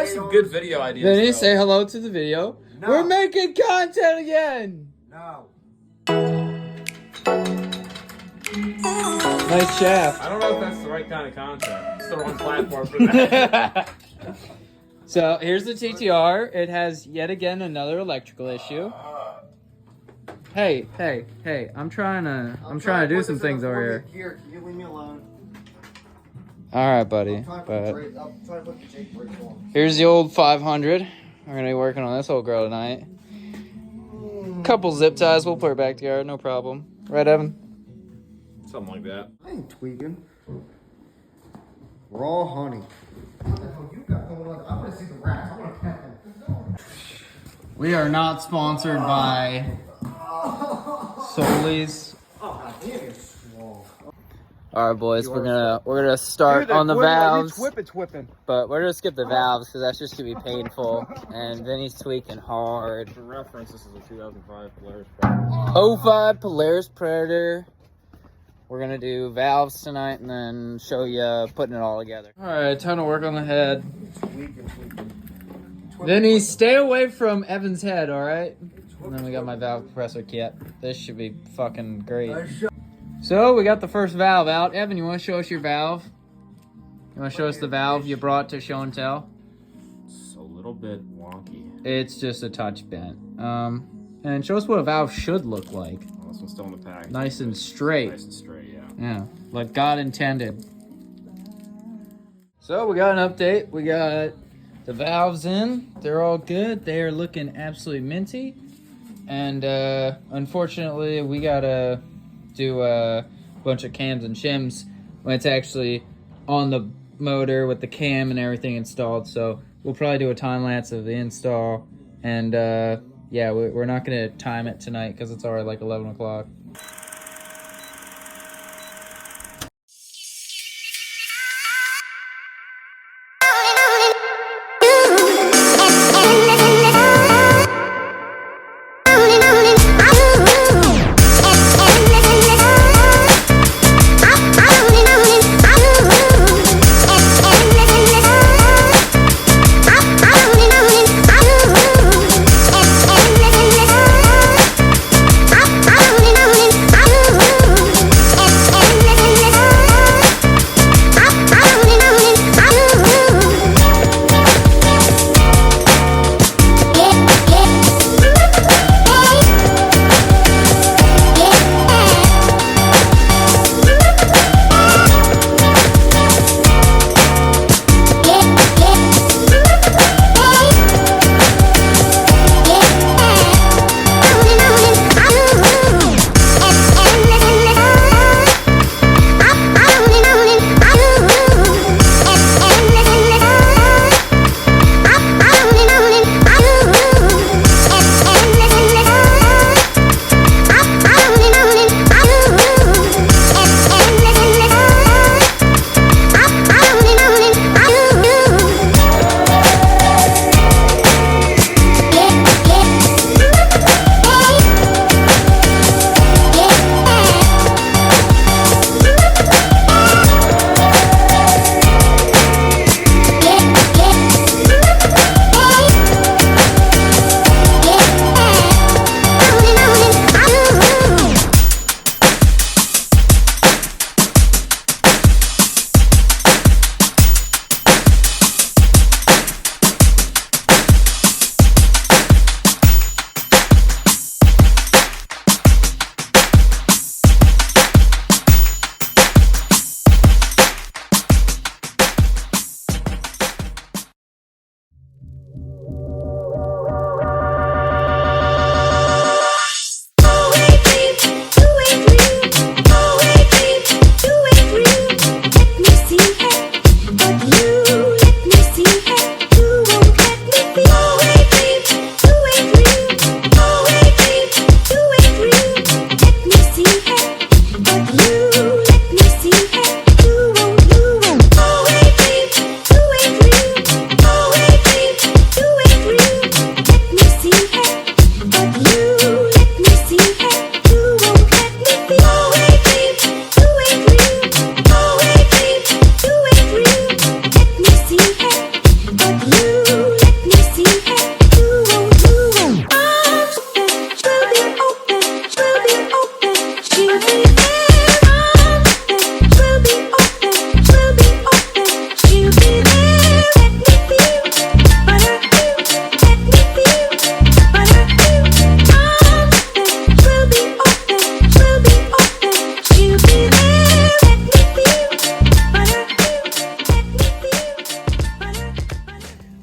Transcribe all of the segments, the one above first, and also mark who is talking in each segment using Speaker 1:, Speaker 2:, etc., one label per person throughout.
Speaker 1: have some good video ideas.
Speaker 2: Vinny,
Speaker 1: though.
Speaker 2: say hello to the video.
Speaker 3: No.
Speaker 2: We're making content again.
Speaker 3: No.
Speaker 2: Nice shaft.
Speaker 1: I don't know if that's the right kind of content. It's the wrong platform for that.
Speaker 2: So here's the TTR. It has yet again another electrical issue. Hey, I'm trying to do some things over here.
Speaker 3: Here, can you leave me alone?
Speaker 2: All right, buddy.
Speaker 3: I'm trying to
Speaker 2: But
Speaker 3: put the Jake brakes on.
Speaker 2: here's the old 500. We're gonna be working on this old girl tonight. Couple zip ties. We'll put her back together. No problem. Right, Evan?
Speaker 1: Something like that.
Speaker 3: I ain't tweaking. Raw honey. What the hell you got going on? I want to see the rats. I want to pet them.
Speaker 2: We are not sponsored by Solis.
Speaker 3: Oh, damn, it's small.
Speaker 2: All right, boys. We're gonna start on the valves,
Speaker 3: It's whipping.
Speaker 2: but we're gonna skip the valves because that's just gonna be painful. And Vinny's tweaking hard.
Speaker 1: For reference, this is a 2005 Polaris Predator.
Speaker 2: 05 Polaris Predator. We're gonna do valves tonight and then show you putting it all together. All right, time to work on the head. Vinny, stay away from Evan's head, all right? And then we got my valve compressor kit. This should be fucking great. So we got the first valve out. Evan, you want to show us your valve? You want to show us the valve you brought to show and tell?
Speaker 1: It's a little bit wonky.
Speaker 2: It's just a touch bent. And show us what a valve should look like.
Speaker 1: Well, this one's still in the pack.
Speaker 2: Nice and straight.
Speaker 1: Nice and straight, yeah.
Speaker 2: Yeah, like God intended. So we got an update. We got the valves in. They're all good. They are looking absolutely minty. And unfortunately, we gotta do a bunch of cams and shims when it's actually on the motor with the cam and everything installed. So we'll probably do a time lapse of the install. And yeah, we're not gonna time it tonight because it's already like 11 o'clock.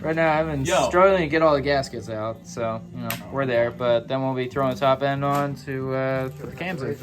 Speaker 2: Right now, I've been
Speaker 1: Yo.
Speaker 2: struggling to get all the gaskets out, so you know we're there. But then we'll be throwing the top end on to the cams in.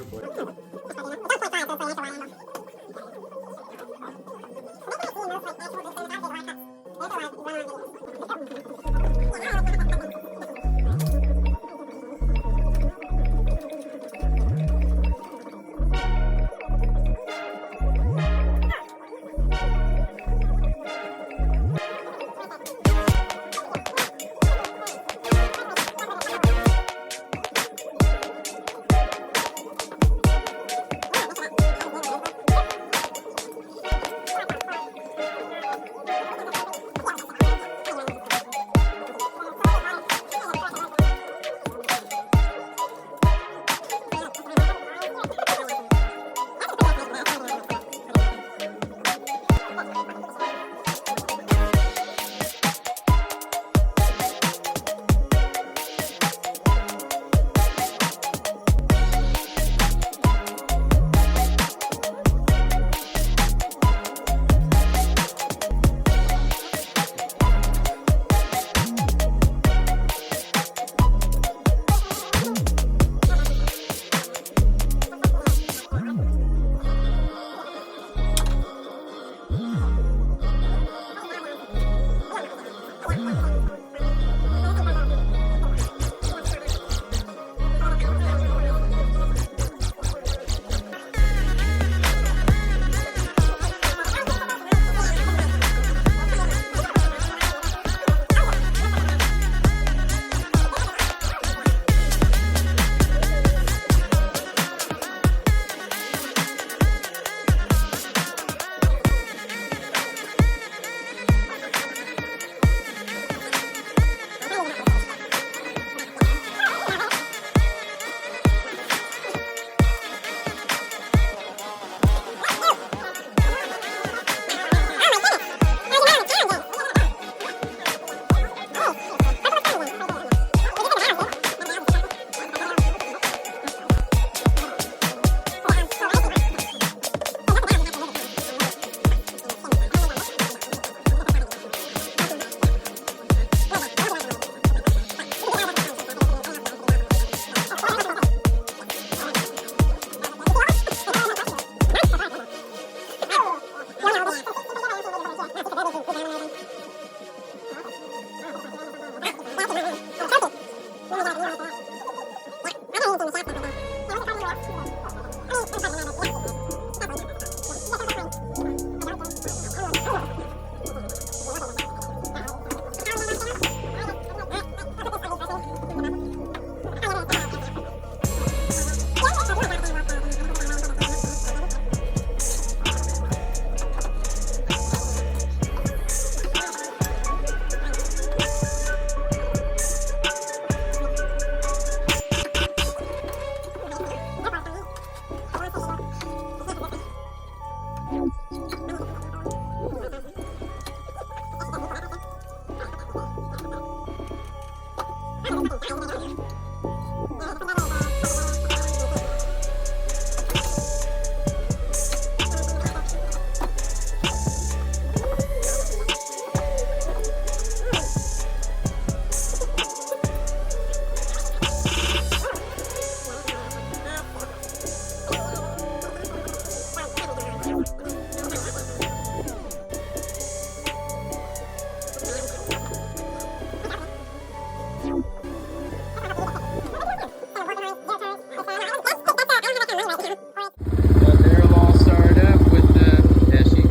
Speaker 2: They're all started up with the. Yeah, she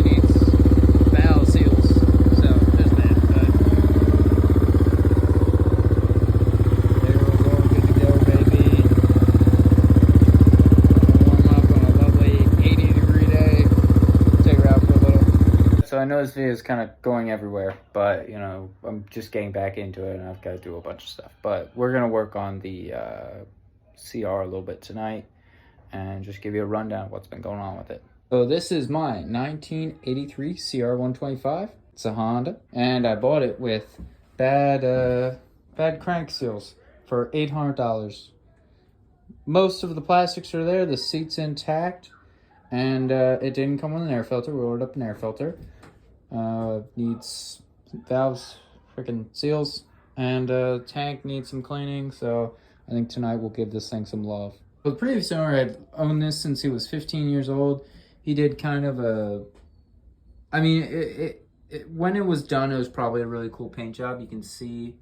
Speaker 2: needs valve seals. So there's that. But they're all good to go, baby. Warm up on a lovely 80-degree day. Take her out for a little. So I know this video is kind of going everywhere, but you know, I'm just getting back into it and I've got to do a bunch of stuff. But we're going to work on the CR a little bit tonight and just give you a rundown of what's been going on with it. So this is my 1983 CR125. It's a Honda, and I bought it with bad crank seals for $800. Most of the plastics are there, the seat's intact, and it didn't come with an air filter. We ordered up an air filter. Needs valves, freaking seals, and tank needs some cleaning. So I think tonight we'll give this thing some love. The previous owner had owned this since he was 15 years old. He did kind of a, I mean, when it was done, it was probably a really cool paint job. You can see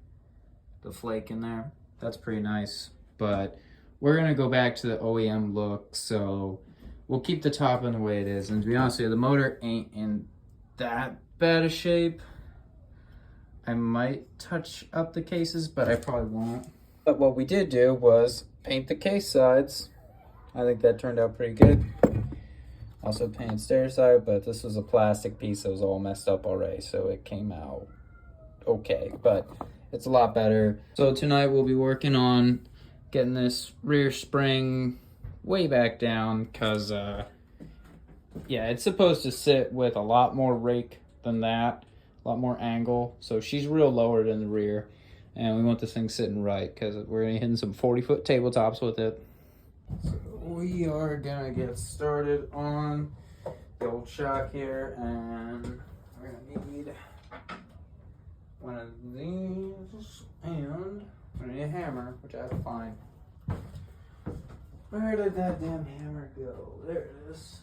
Speaker 2: the flake in there. That's pretty nice. But we're gonna go back to the OEM look, so we'll keep the top in the way it is. And to be honest with you, the motor ain't in that bad a shape. I might touch up the cases, but I probably won't. But what we did do was paint the case sides. I think that turned out pretty good. Also painted stair side, but this was a plastic piece that was all messed up already, so it came out okay, but it's a lot better. So tonight we'll be working on getting this rear spring way back down, because yeah, it's supposed to sit with a lot more rake than that, a lot more angle. So she's real lowered in the rear, and we want this thing sitting right because we're gonna be hitting some 40-foot tabletops with it. So we are gonna get started on the old shock here, and we're gonna need one of these, and we're gonna need a hammer, which I have to find. Where did that damn hammer go? There it is.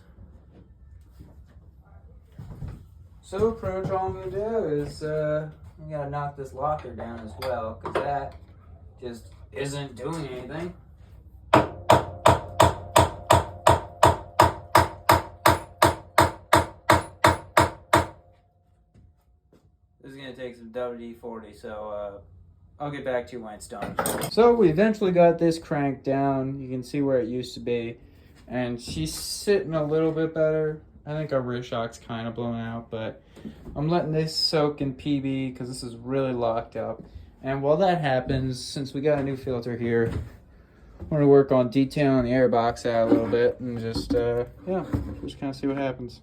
Speaker 2: So pretty much all I'm gonna do is we gotta knock this locker down as well, because that just isn't doing anything. This is gonna take some WD-40, so I'll get back to you when it's done. So we eventually got this cranked down. You can see where it used to be, and she's sitting a little bit better. I think our rear shock's kind of blown out, but I'm letting this soak in PB because this is really locked up. And while that happens, since we got a new filter here, we're gonna work on detailing the air box out a little bit and just yeah, just kind of see what happens.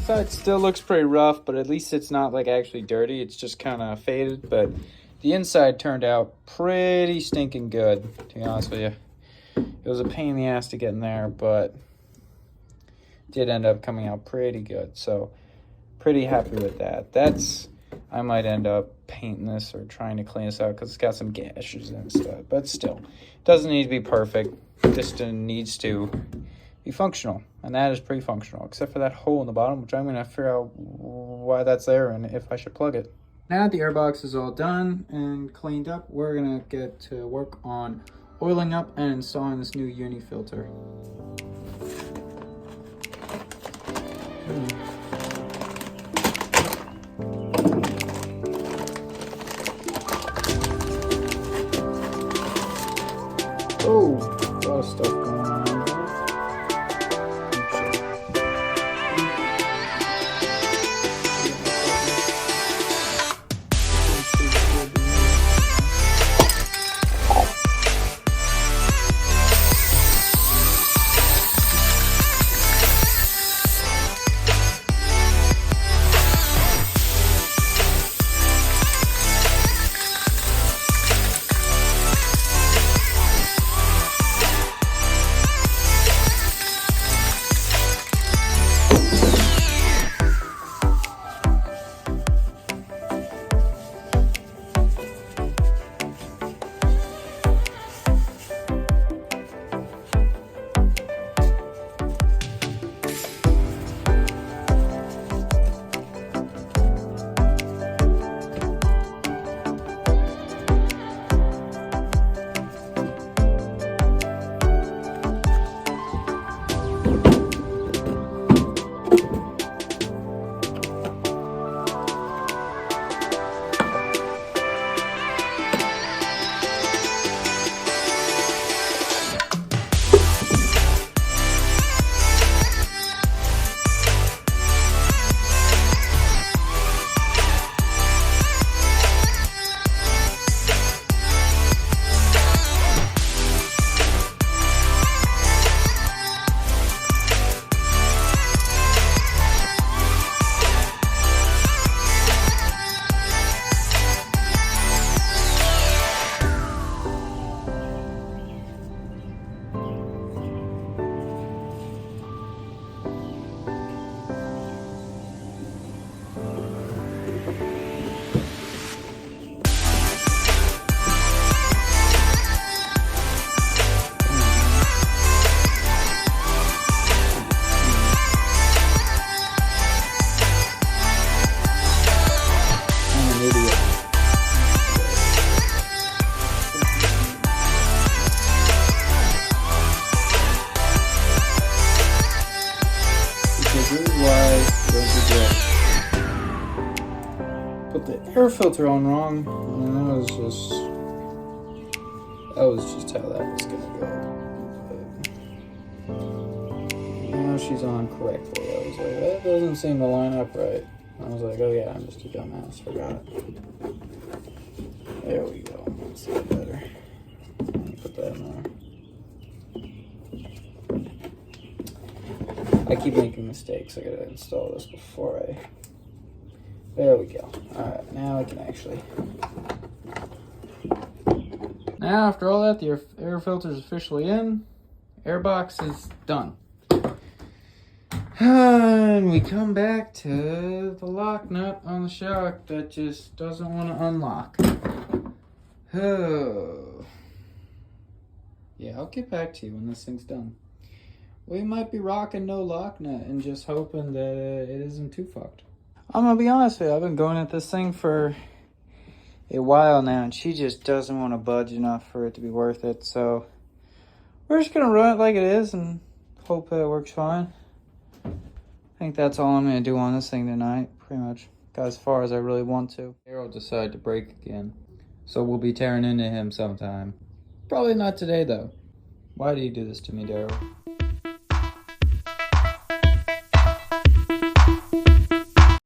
Speaker 2: It still looks pretty rough, but at least it's not like actually dirty. It's just kind of faded, but the inside turned out pretty stinking good, to be honest with you. It was a pain in the ass to get in there, but did end up coming out pretty good. So pretty happy with that. I might end up painting this or trying to clean this out because it's got some gashes and stuff, but still, it doesn't need to be perfect. It just needs to be functional, and that is pretty functional, except for that hole in the bottom, which I'm going to figure out why that's there and if I should plug it. Now that the airbox is all done and cleaned up, we're going to get to work on oiling up and installing this new uni filter. Oh, a lot of stuff going on. air filter on wrong, and that was just how that was gonna go. But now she's on correctly. I was like, that doesn't seem to line up right. I was like, oh yeah, I'm just a dumbass, forgot. There we go. That's a bit better. Let me put that in there. I keep making mistakes. I gotta install this before I... There we go. Alright, now I can actually... Now, after all that, the air filter is officially in. Airbox is done. And we come back to the lock nut on the shock that just doesn't want to unlock. Oh. Yeah, I'll get back to you when this thing's done. We might be rocking no lock nut and just hoping that it isn't too fucked. I'm gonna be honest with you, I've been going at this thing for a while now, and she just doesn't want to budge enough for it to be worth it. So we're just gonna run it like it is and hope that it works fine. I think that's all I'm gonna do on this thing tonight. Pretty much got as far as I really want to. Daryl decided to break again, so we'll be tearing into him sometime. Probably not today though. Why do you do this to me, Daryl?